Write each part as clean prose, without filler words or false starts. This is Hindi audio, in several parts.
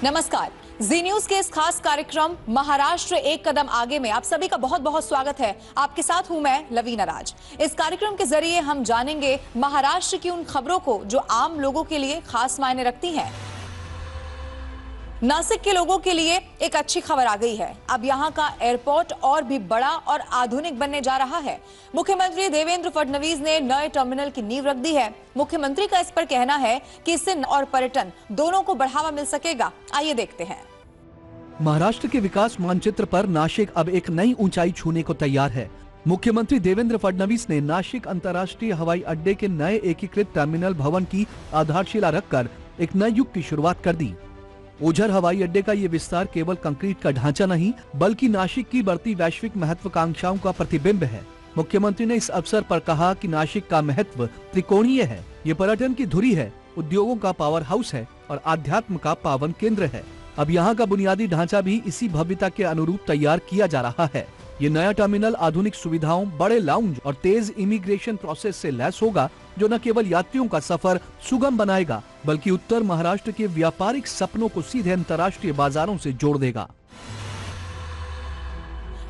नमस्कार। जी न्यूज के इस खास कार्यक्रम महाराष्ट्र एक कदम आगे में आप सभी का बहुत बहुत स्वागत है। आपके साथ हूं मैं लवीना राज। इस कार्यक्रम के जरिए हम जानेंगे महाराष्ट्र की उन खबरों को जो आम लोगों के लिए खास मायने रखती हैं। नासिक के लोगों के लिए एक अच्छी खबर आ गई है। अब यहां का एयरपोर्ट और भी बड़ा और आधुनिक बनने जा रहा है। मुख्यमंत्री देवेंद्र फडणवीस ने नए टर्मिनल की नींव रख दी है। मुख्यमंत्री का इस पर कहना है कि इससे और पर्यटन दोनों को बढ़ावा मिल सकेगा। आइए देखते हैं। महाराष्ट्र के विकास मानचित्र पर नासिक अब एक नई ऊंचाई छूने को तैयार है। मुख्यमंत्री देवेंद्र फडणवीस ने नासिक अंतर्राष्ट्रीय हवाई अड्डे के नए एकीकृत टर्मिनल भवन की आधारशिला रखकर एक नए युग की शुरुआत कर दी। ओझर हवाई अड्डे का ये विस्तार केवल कंक्रीट का ढांचा नहीं बल्कि नासिक की बढ़ती वैश्विक महत्वाकांक्षाओं का प्रतिबिंब है। मुख्यमंत्री ने इस अवसर पर कहा कि नासिक का महत्व त्रिकोणीय है। ये पर्यटन की धुरी है, उद्योगों का पावर हाउस है और आध्यात्म का पावन केंद्र है। अब यहाँ का बुनियादी ढांचा भी इसी भव्यता के अनुरूप तैयार किया जा रहा है। ये नया टर्मिनल आधुनिक सुविधाओं, बड़े लाउंज और तेज इमिग्रेशन प्रोसेस से लैस होगा, जो न केवल यात्रियों का सफर सुगम बनाएगा बल्कि उत्तर महाराष्ट्र के व्यापारिक सपनों को सीधे अंतर्राष्ट्रीय बाजारों से जोड़ देगा।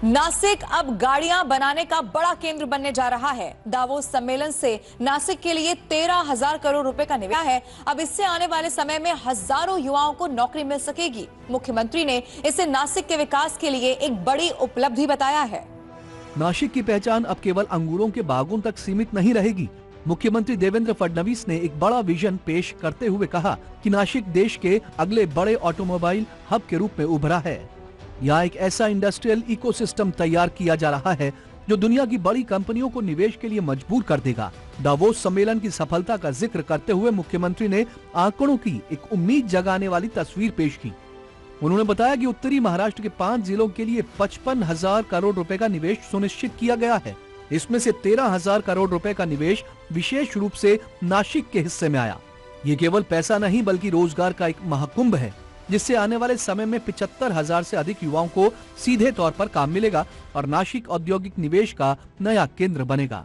नासिक अब गाड़ियां बनाने का बड़ा केंद्र बनने जा रहा है। दावोस सम्मेलन से नासिक के लिए 13,000 करोड़ रुपए का निवेश है। अब इससे आने वाले समय में हजारों युवाओं को नौकरी मिल सकेगी। मुख्यमंत्री ने इसे नासिक के विकास के लिए एक बड़ी उपलब्धि बताया है। नासिक की पहचान अब केवल अंगूरों के बागों तक सीमित नहीं रहेगी। मुख्यमंत्री देवेंद्र फडणवीस ने एक बड़ा विजन पेश करते हुए कहा कि नासिक देश के अगले बड़े ऑटोमोबाइल हब के रूप में उभरा है। यहाँ एक ऐसा इंडस्ट्रियल इकोसिस्टम तैयार किया जा रहा है जो दुनिया की बड़ी कंपनियों को निवेश के लिए मजबूर कर देगा। दावोस सम्मेलन की सफलता का जिक्र करते हुए मुख्यमंत्री ने आंकड़ों की एक उम्मीद जगाने वाली तस्वीर पेश की। उन्होंने बताया कि उत्तरी महाराष्ट्र के 5 जिलों के लिए 55,000 करोड़ रुपए का निवेश सुनिश्चित किया गया है। इसमें से 13,000 करोड़ रुपए का निवेश विशेष रूप से नासिक के हिस्से में आया। ये केवल पैसा नहीं बल्कि रोजगार का एक महाकुंभ है, जिससे आने वाले समय में 75,000 से अधिक युवाओं को सीधे तौर पर काम मिलेगा और नासिक औद्योगिक निवेश का नया केंद्र बनेगा।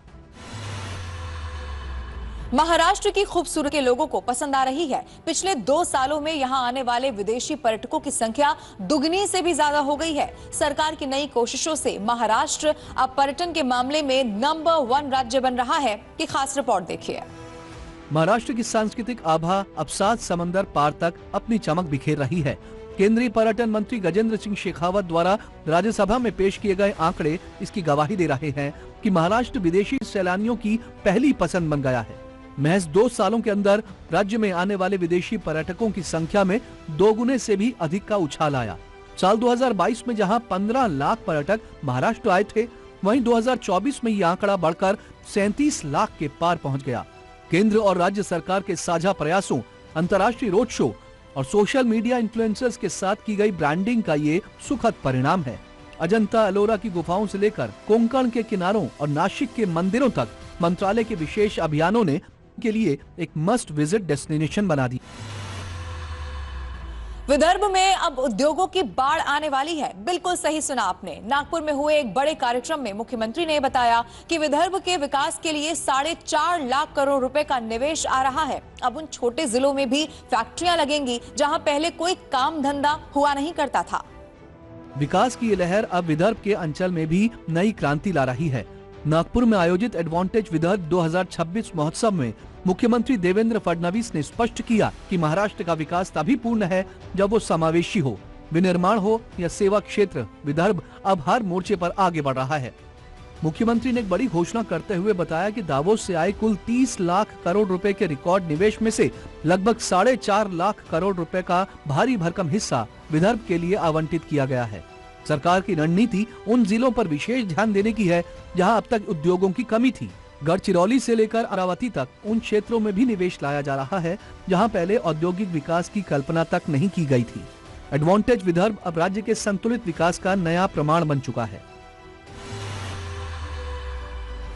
महाराष्ट्र की खूबसूरती के लोगों को पसंद आ रही है। पिछले 2 सालों में यहां आने वाले विदेशी पर्यटकों की संख्या दुगनी से भी ज्यादा हो गई है। सरकार की नई कोशिशों से महाराष्ट्र अब पर्यटन के मामले में नंबर 1 राज्य बन रहा है। की खास रिपोर्ट देखिए। महाराष्ट्र की सांस्कृतिक आभा अब 7 समंदर पार तक अपनी चमक बिखेर रही है। केंद्रीय पर्यटन मंत्री गजेंद्र सिंह शेखावत द्वारा राज्यसभा में पेश किए गए आंकड़े इसकी गवाही दे रहे हैं कि महाराष्ट्र विदेशी सैलानियों की पहली पसंद बन गया है। महज 2 सालों के अंदर राज्य में आने वाले विदेशी पर्यटकों की संख्या में 2 गुने से भी अधिक का उछाल आया। साल 2022 में जहां 15 लाख पर्यटक महाराष्ट्र आए थे, वहीं 2024 में ये आंकड़ा बढ़कर 37 लाख के पार पहुंच गया। केंद्र और राज्य सरकार के साझा प्रयासों, अंतर्राष्ट्रीय रोड शो और सोशल मीडिया इन्फ्लुएंसर्स के साथ की गई ब्रांडिंग का ये सुखद परिणाम है। अजंता एलोरा की गुफाओं से लेकर कोंकण के किनारों और नासिक के मंदिरों तक मंत्रालय के विशेष अभियानों ने के लिए एक मस्ट विजिट डेस्टिनेशन बना दी। विदर्भ में अब उद्योगों की बाढ़ आने वाली है। बिल्कुल सही सुना आपने। नागपुर में हुए एक बड़े कार्यक्रम में मुख्यमंत्री ने बताया कि विदर्भ के विकास के लिए 4.5 लाख करोड़ रुपए का निवेश आ रहा है। अब उन छोटे जिलों में भी फैक्ट्रियां लगेंगी जहां पहले कोई काम धंधा हुआ नहीं करता था। विकास की ये लहर अब विदर्भ के अंचल में भी नई क्रांति ला रही है। नागपुर में आयोजित एडवांटेज विदर्भ 2026 महोत्सव में मुख्यमंत्री देवेंद्र फडणवीस ने स्पष्ट किया कि महाराष्ट्र का विकास तभी पूर्ण है जब वो समावेशी हो। विनिर्माण हो या सेवा क्षेत्र, विदर्भ अब हर मोर्चे पर आगे बढ़ रहा है। मुख्यमंत्री ने एक बड़ी घोषणा करते हुए बताया कि दावोस से आए कुल 30 लाख करोड़ रुपए के रिकॉर्ड निवेश में से लगभग 4.5 लाख करोड़ रुपए का भारी भरकम हिस्सा विदर्भ के लिए आवंटित किया गया है। सरकार की रणनीति उन जिलों पर विशेष ध्यान देने की है जहां अब तक उद्योगों की कमी थी। गढ़चिरौली से लेकर अमरावती तक उन क्षेत्रों में भी निवेश लाया जा रहा है जहां पहले औद्योगिक विकास की कल्पना तक नहीं की गई थी। एडवांटेज विदर्भ अब राज्य के संतुलित विकास का नया प्रमाण बन चुका है।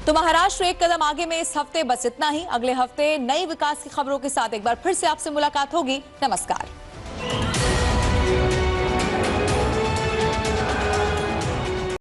तो महाराष्ट्र एक कदम आगे में इस हफ्ते बस इतना ही। अगले हफ्ते नई विकास की खबरों के साथ एक बार फिर से आपसे मुलाकात होगी। नमस्कार।